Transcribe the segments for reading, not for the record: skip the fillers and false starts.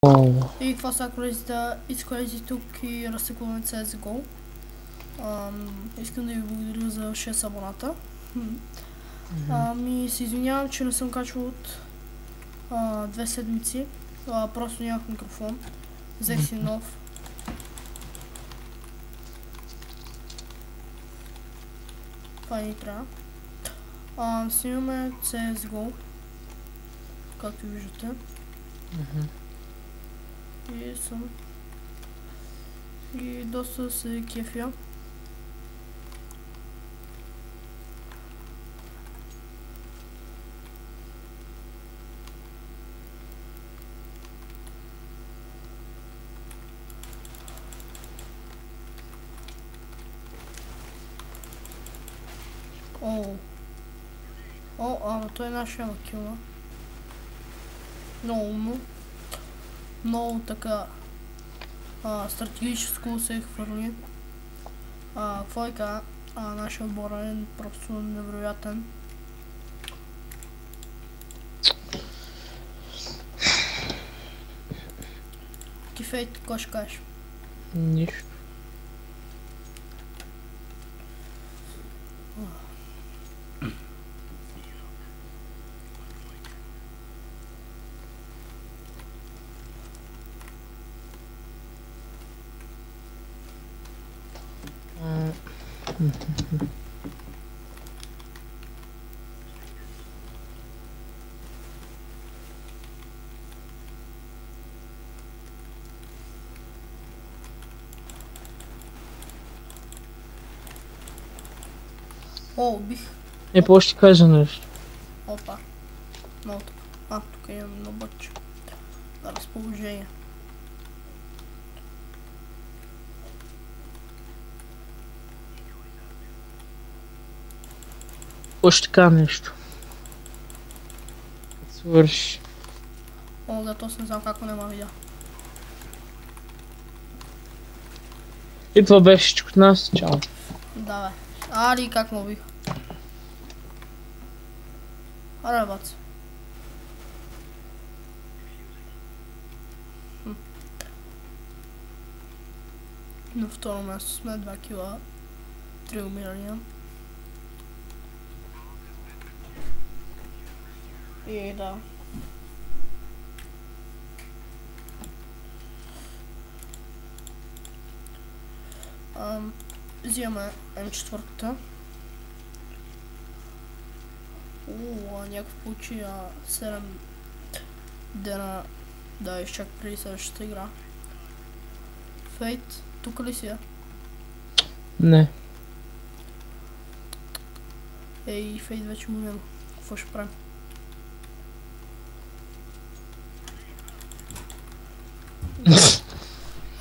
И какво са колезите? Изколези тук и разсекуваме CSGO. Искам да ви благодаря за 6 абоната. Се извинявам, че не съм качвал от 2 седмици. Просто нямах микрофон. Взех си нов. Това ни трябва. Снимаме CSGO. Както виждате. И доста се кефя. Ама той е нашия макила. Много умно. Много така стратегическо се хвърли. Какво е така? Нашия отбор е просто невероятен. Кефейт, какво ще кажеш? Нищо. Убих. По ще кажа нещо. Опа. Много тук. Тук имам едно бъче. На разположение. Ще кажа нещо. Свърши. Да, точно не знам какво не ма видя. И това беше всичко от нас. Чао. Да, бе. Али, как му убих. Аре, бац. На второ място сме 2 кила. 3 умирания. И да. Взимаме М4-та. Някакъв получи 7 дена да изчак преди следващата игра. Фейт, тук ли си? Не. Фейт вече му няма. Какво ще правим?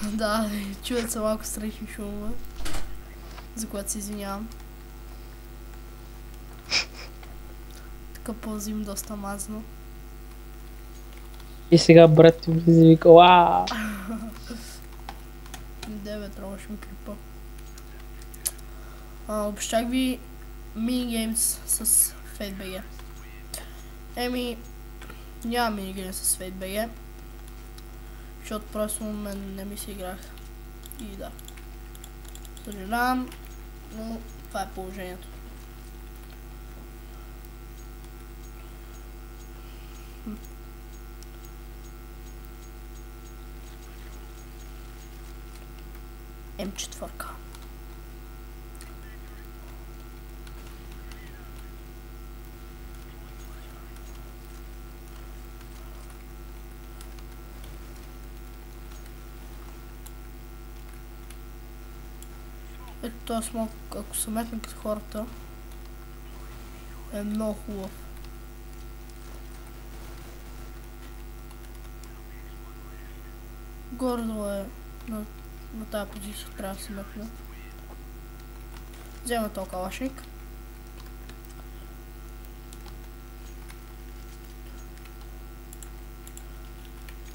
Да, чуват се малко страшни шумове, за което се извинявам. Така пълзим доста мазно. И сега брат ти влиза и вика, уаа! Деве, трябваше ми клипа. Обещах ви минигеймс с FateBG. Няма минигеймс с FateBG. Защото просто мен не ми се играх. И да. Съжалявам, но това е положението. М4. Ето този смок, ако са метни като хората, е много хубав. Гордо е на тази позиция, трябва да се метне. Взема този калашник.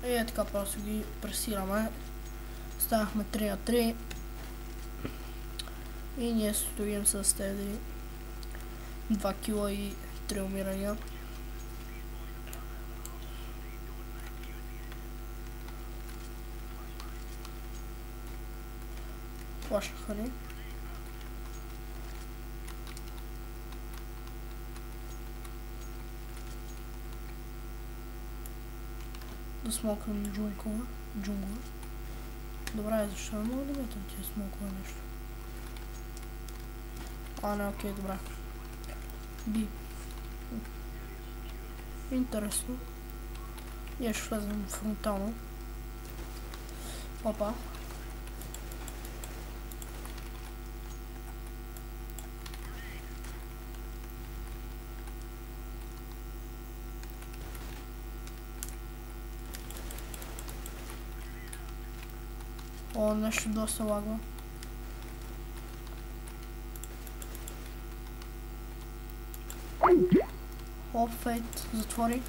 И така просто ги пресираме. Станахме 3 на 3. И ние стоим с тези 2 кила и 3 умирания. Флашнаха ни. Да смоквам джунгла. Добре, защо не мога да метам тия смоква нещо? Не, окей, добре. Би. Интересно. Я ще влезем фронтално. Опа. Нещо доста лагва. Фейт, затвори.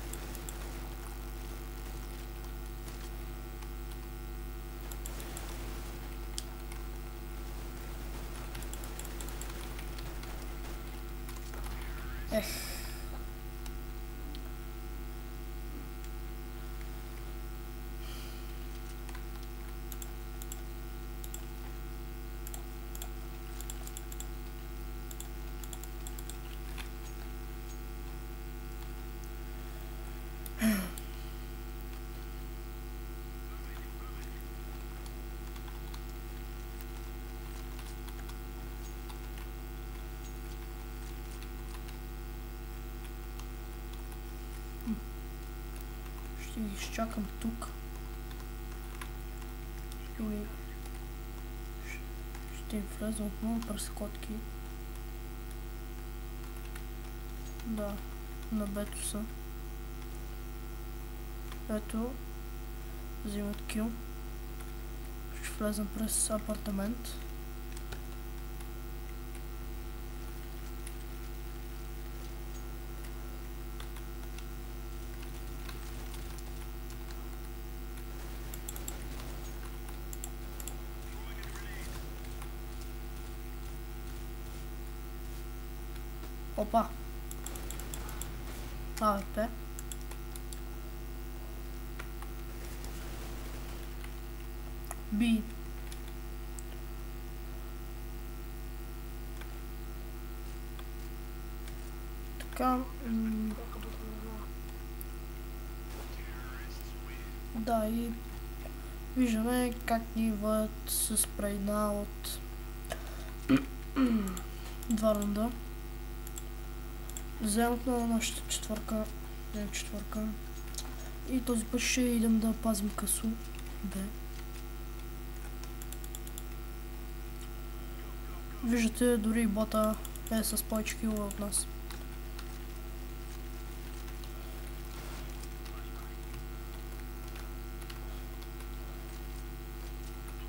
Ще ги изчакам тук. Ще им влезам отново през котки. Да, на бето са. Ето, взимат кил. Ще влезам през апартамент. Опа! АВП. Би. Така. Да, и виждаме как ни водят с предна от 2 рунда. Вземем отново нашата четвърка. И този път ще идем да пазим късо. Б. Виждате, дори бота е с повече килове от нас.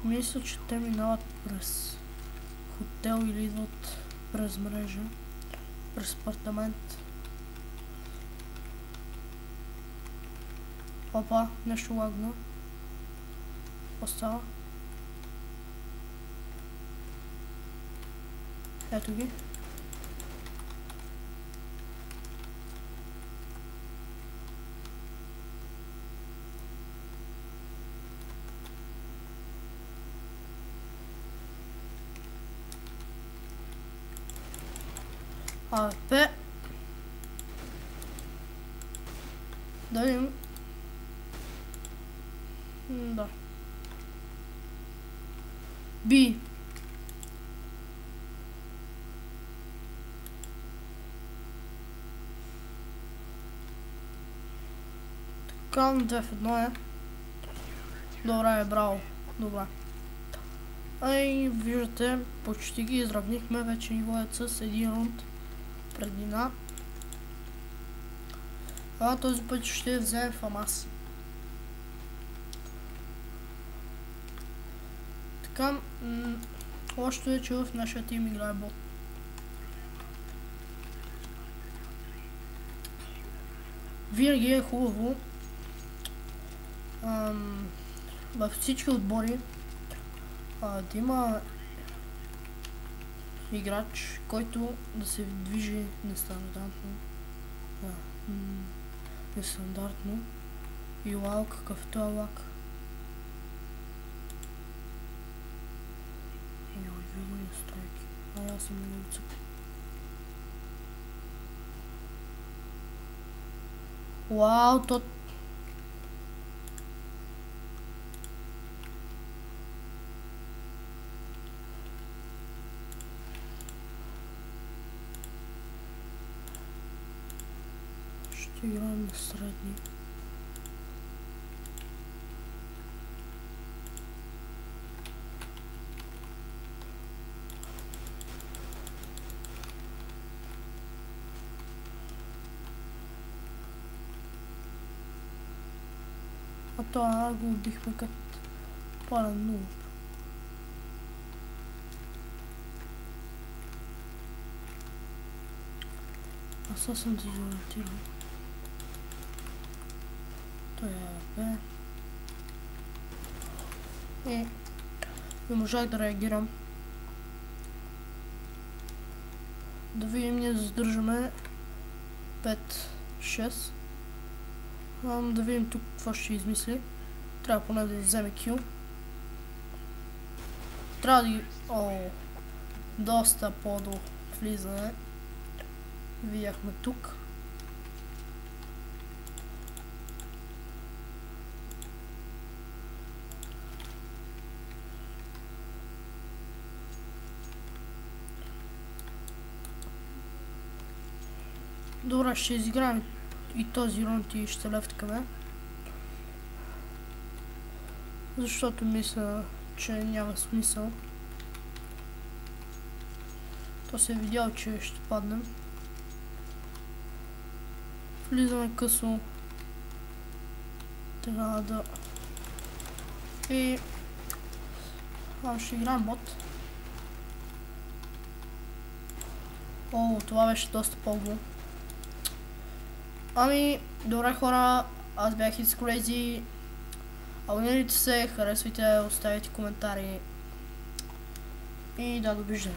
Мисля, че те минават през хотел или идват през мрежа. През апартамент. Опа, нещо лагна. Остава. Ето ги. АВП. Да видим. Да. Би. Така, 2 в 1 е. Добре, браво. Добре. И виждате, почти ги изравнихме, вече ни водят с един рунд преднина. Този път ще вземем ФАМАС. Така, лошото е, че в нашия тим играе бот. Винаги е хубаво във всички отбори да има играч, който да се движи нестандартно и лак, какъвто е лак. Трябва да съм много цък. Вау, то... Ще играем на средни. А това го убихме като пълен нуб. Аз съм дезориентиран. Той е бе. Не можах да реагирам. Да видим, ние задържаме 5-6. Да видим тук какво ще измисли. Трябва поне да вземе кил. Трябва да ги... доста по-до влизане. Видяхме тук. Добре, ще изиграем и този рунд и ще лефткаме. Защото мисля, че няма смисъл. То се е видял, че ще паднем. Влизаме късно. Трябва да... И... ще играем бот. Това беше доста по-гол. Ами, добре хора, аз бях It's Crazy. Абонирайте се, харесвайте, оставяйте коментари и да, довиждане.